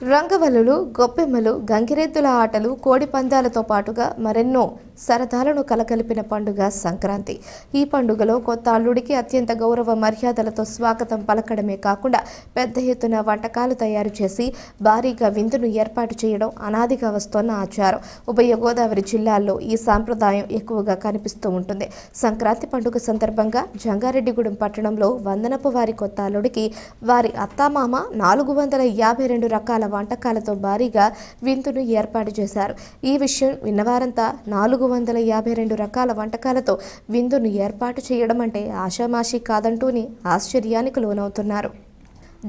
రంగవల్లులు, గొప్పెమ్మలు, గంగిరెద్దుల ఆటలు, కోడి పందాలతో పాటుగా మరెన్నో సరదాలను కలగలిపిన పండుగ సంక్రాంతి. ఈ పండుగలో కొత్త అల్లుడికి అత్యంత గౌరవ మర్యాదలతో స్వాగతం పలకడమే కాకుండా పెద్ద ఎత్తున వంటకాలు తయారు చేసి భారీగా విందును ఏర్పాటు చేయడం అనాదిగా వస్తోన్న ఆచారం. ఉభయ గోదావరి జిల్లాల్లో ఈ సాంప్రదాయం ఎక్కువగా కనిపిస్తూ ఉంటుంది. సంక్రాంతి పండుగ సందర్భంగా జంగారెడ్డిగూడెం పట్టణంలో వందనపు వారి కొత్త అల్లుడికి వారి అత్తామామ 452 రకాల వంటకాలతో భారీగా విందును ఏర్పాటు చేశారు. ఈ విషయం విన్నవారంతా 452 రకాల వంటకాలతో విందును ఏర్పాటు చేయడం అంటే ఆషామాషీ కాదంటూనే ఆశ్చర్యానికి లోనవుతున్నారు.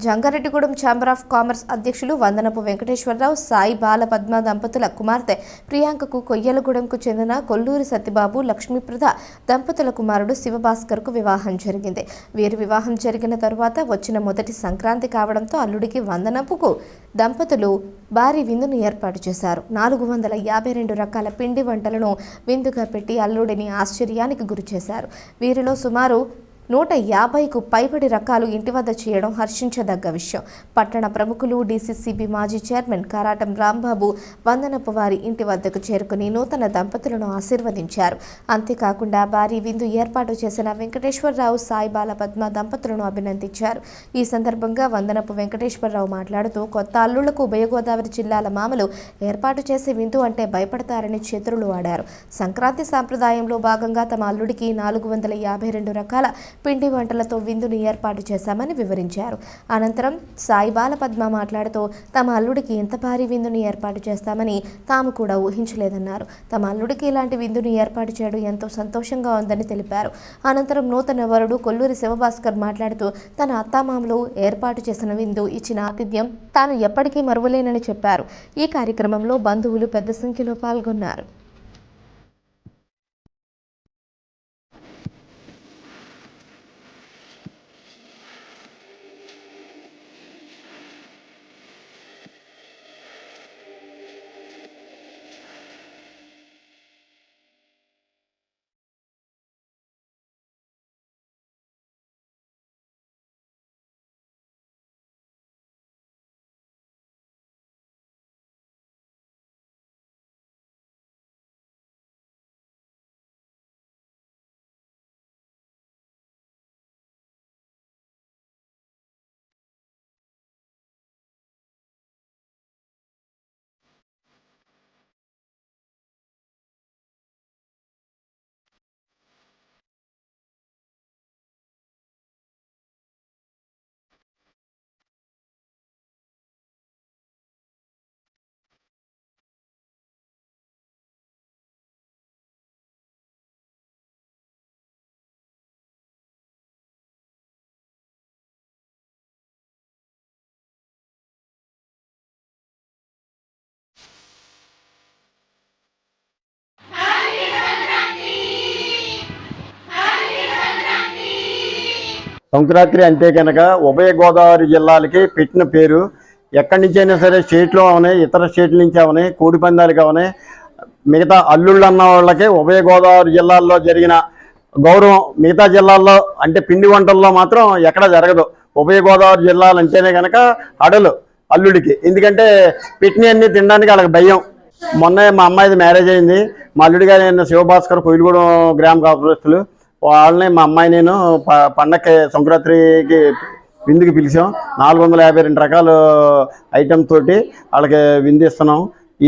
జంగారెడ్డిగూడెం ఛాంబర్ ఆఫ్ కామర్స్ అధ్యక్షులు వందనపు వెంకటేశ్వరరావు, సాయి బాల పద్మ దంపతుల కుమార్తె ప్రియాంకకు కొయ్యలగూడెంకు చెందిన కొల్లూరి సత్యబాబు, లక్ష్మీప్రద దంపతుల కుమారుడు శివభాస్కర్కు వివాహం జరిగింది. వీరి వివాహం జరిగిన తరువాత వచ్చిన మొదటి సంక్రాంతి కావడంతో అల్లుడికి వందనపుకు దంపతులు భారీ విందును ఏర్పాటు చేశారు. 452 రకాల పిండి వంటలను విందుగా పెట్టి అల్లుడిని ఆశ్చర్యానికి గురిచేశారు. వీరిలో సుమారు 150కు పైబడి రకాలు ఇంటి వద్ద చేయడం హర్షించదగ్గ విషయం. పట్టణ ప్రముఖులు, డీసీసీబీ మాజీ చైర్మన్ కారాటం రాంబాబు వందనపు వారి ఇంటి వద్దకు చేరుకుని నూతన దంపతులను ఆశీర్వదించారు. అంతేకాకుండా భారీ విందు ఏర్పాటు చేసిన వెంకటేశ్వరరావు, సాయి బాల పద్మ దంపతులను అభినందించారు. ఈ సందర్భంగా వందనపు వెంకటేశ్వరరావు మాట్లాడుతూ కొత్త అల్లుళ్లకు ఉభయ గోదావరి జిల్లాల మామలు ఏర్పాటు చేసే విందు అంటే భయపడతారని చేతులు వాడారు. సంక్రాంతి సాంప్రదాయంలో భాగంగా తమ అల్లుడికి 452 రకాల పిండి వంటలతో విందును ఏర్పాటు చేశామని వివరించారు. అనంతరం సాయి బాల పద్మ మాట్లాడుతూ తమ అల్లుడికి ఇంత భారీ విందును ఏర్పాటు చేస్తామని తాము కూడా ఊహించలేదన్నారు. తమ అల్లుడికి ఇలాంటి విందును ఏర్పాటు చేయడం ఎంతో సంతోషంగా ఉందని తెలిపారు. అనంతరం నూతన వరుడు కొల్లూరి శివభాస్కర్ మాట్లాడుతూ తన అత్తామామలు ఏర్పాటు చేసిన విందు, ఇచ్చిన ఆతిథ్యం తాను ఎప్పటికీ మరువలేనని చెప్పారు. ఈ కార్యక్రమంలో బంధువులు పెద్ద సంఖ్యలో పాల్గొన్నారు. సంక్రాంతి అంటే కనుక ఉభయ గోదావరి జిల్లాలకి పెట్టిన పేరు. ఎక్కడి నుంచి అయినా సరే, స్టేట్లో అవనే, ఇతర స్టేట్ల నుంచి అవనే, కోడి పందాలు కావనే, మిగతా అల్లుళ్ళు అన్న వాళ్ళకి ఉభయ గోదావరి జిల్లాల్లో జరిగిన గౌరవం మిగతా జిల్లాల్లో అంటే పిండి వంటల్లో మాత్రం ఎక్కడ జరగదు. ఉభయ గోదావరి జిల్లాలు అంటేనే కనుక అడలు అల్లుడికి. ఎందుకంటే పెట్టినవన్నీ తినడానికి వాళ్ళకి భయం. మొన్నే మా అమ్మాయిది మ్యారేజ్ అయింది. మా అల్లుడి గారు నేను శివభాస్కర్, కొయ్యలగూడెం గ్రామ కార్పొరేషన్లు వాళ్ళని మా అమ్మాయి నేను పండగకి సంక్రాంతికి విందుకి పిలిచాం. 452 రకాల ఐటమ్ తోటి వాళ్ళకి విందు ఇస్తున్నాం.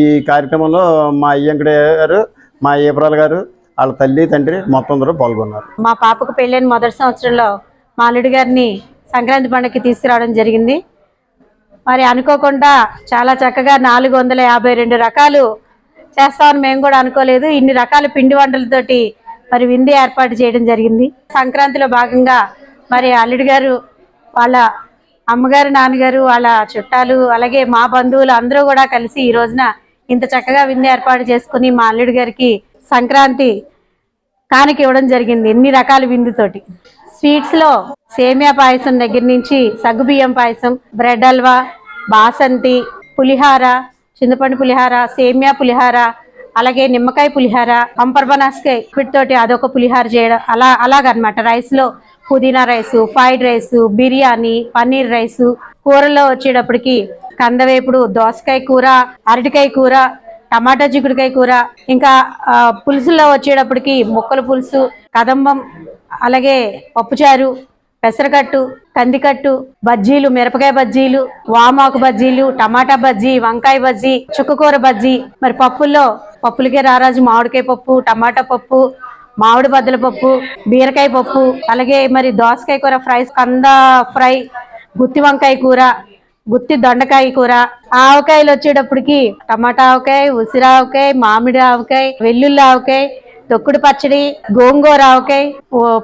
ఈ కార్యక్రమంలో మా అయ్యంకడే గారు, మా ఏప్రాల్ గారు, వాళ్ళ తల్లి తండ్రి మొత్తం అందరూ పాల్గొన్నారు. మా పాపకు పెళ్ళైన మొదటి సంవత్సరంలో మా అల్లుడి గారిని సంక్రాంతి పండుగకి తీసుకురావడం జరిగింది. మరి అనుకోకుండా చాలా చక్కగా 452 రకాలు చేస్తామని మేము కూడా అనుకోలేదు. ఇన్ని రకాల పిండి వంటలతోటి మరి విందు ఏర్పాటు చేయడం జరిగింది. సంక్రాంతిలో భాగంగా మరి అల్లుడి గారు, వాళ్ళ అమ్మగారు, నాన్నగారు, వాళ్ళ చుట్టాలు, అలాగే మా బంధువులు అందరూ కూడా కలిసి ఈ రోజున ఇంత చక్కగా విందు ఏర్పాటు చేసుకుని మా అల్లుడి గారికి సంక్రాంతి కానుక ఇవ్వడం జరిగింది. ఎన్ని రకాల విందుతోటి స్వీట్స్లో సేమియా పాయసం దగ్గర నుంచి సగ్గుబియ్యం పాయసం, బ్రెడ్ హల్వా, బాసంతి, పులిహార, చింతపండు పులిహార, సేమియా పులిహార, అలాగే నిమ్మకాయ పులిహార, పంపర్ బనాస్కాయ వీటితోటి అదొక పులిహార చేయడం, అలాగనమాట. రైస్లో పుదీనా rice, fried rice, biryani, paneer rice, కూరల్లో వచ్చేటప్పటికి కందవేపుడు, దోసకాయ కూర, అరటికాయ కూర, టమాటా చిక్కుడుకాయ కూర, ఇంకా పులుసుల్లో వచ్చేటప్పటికి ముక్కల పులుసు, కదంబం, అలాగే పప్పుచారు, పెసరకట్టు, కందికట్టు, బజ్జీలు, మిరపకాయ బజ్జీలు, వామాకు బజ్జీలు, టమాటా బజ్జీ, వంకాయ బజ్జీ, చుక్కకూర బజ్జీ. మరి పప్పులకే రారాజు మామిడికాయ పప్పు, టమాటా పప్పు, మామిడి బద్దల పప్పు, బీరకాయ పప్పు, అలాగే మరి దోసకాయ కూర ఫ్రై, కంద ఫ్రై, గుత్తి వంకాయ కూర, గుత్తి దొండకాయ కూర, ఆవకాయలు వచ్చేటప్పటికి టమాటా ఆవకాయ, ఉసిరి ఆవకాయ, మామిడి ఆవకాయ, వెల్లుల్లి ఆవకాయ, తొక్కుడు పచ్చడి, గోంగూర ఆవకాయ,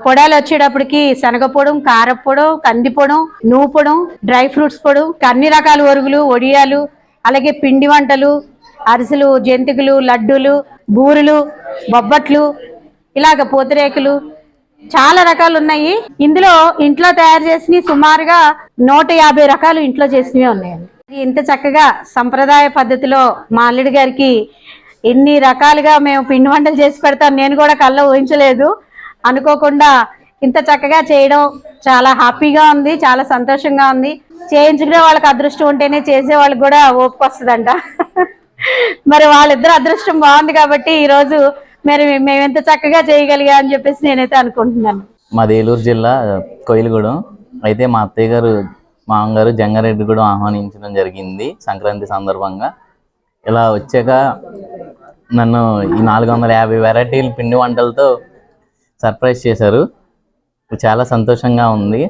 పొడాలు వచ్చేటప్పటికి శనగపొడం, కారపొడం, కందిపొడం, నువ్వు పొడం, డ్రై ఫ్రూట్స్ పొడం, అన్ని రకాల ఒరుగులు, వడియాలు, అలాగే పిండి వంటలు, అరిసెలు, జంతికలు, లడ్డూలు, బూరెలు, బొబ్బట్లు, ఇలాగ పూతరేకులు, చాలా రకాలు ఉన్నాయి. ఇందులో ఇంట్లో తయారు చేసినవి సుమారుగా 150 రకాలు ఇంట్లో చేసినవి ఉన్నాయండి. ఇంత చక్కగా సంప్రదాయ పద్ధతిలో మా అల్లుడి గారికి ఎన్ని రకాలుగా మేము పిండి వంటలు చేసి పెడతాం నేను కూడా కళ్ళ ఊహించలేదు. అనుకోకుండా ఇంత చక్కగా చేయడం చాలా హ్యాపీగా ఉంది, చాలా సంతోషంగా ఉంది. చేయించుకునే వాళ్ళకి అదృష్టం ఉంటేనే చేసే వాళ్ళకి కూడా ఓపిక వస్తుందంట. మరి వాళ్ళిద్దరు అదృష్టం బాగుంది కాబట్టి ఈరోజు మరి మేము ఎంత చక్కగా చేయగలిగా అని చెప్పేసి నేనైతే అనుకుంటున్నాను. మాది ఏలూరు జిల్లా కోయిలగూడెం. అయితే మా అత్తయ్య గారు మామగారు జంగారెడ్డిగూడెం ఆహ్వానించడం జరిగింది సంక్రాంతి సందర్భంగా. ఇలా వచ్చాక నన్ను ఈ 450 వెరైటీలు పిండి వంటలతో సర్ప్రైజ్ చేశారు. చాలా సంతోషంగా ఉంది.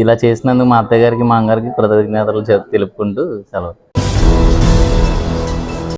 ఇలా చేసినందుకు మా అత్తయ్య గారికి మామగారికి కృతజ్ఞతలు తెలుపుకుంటూ సెలవు.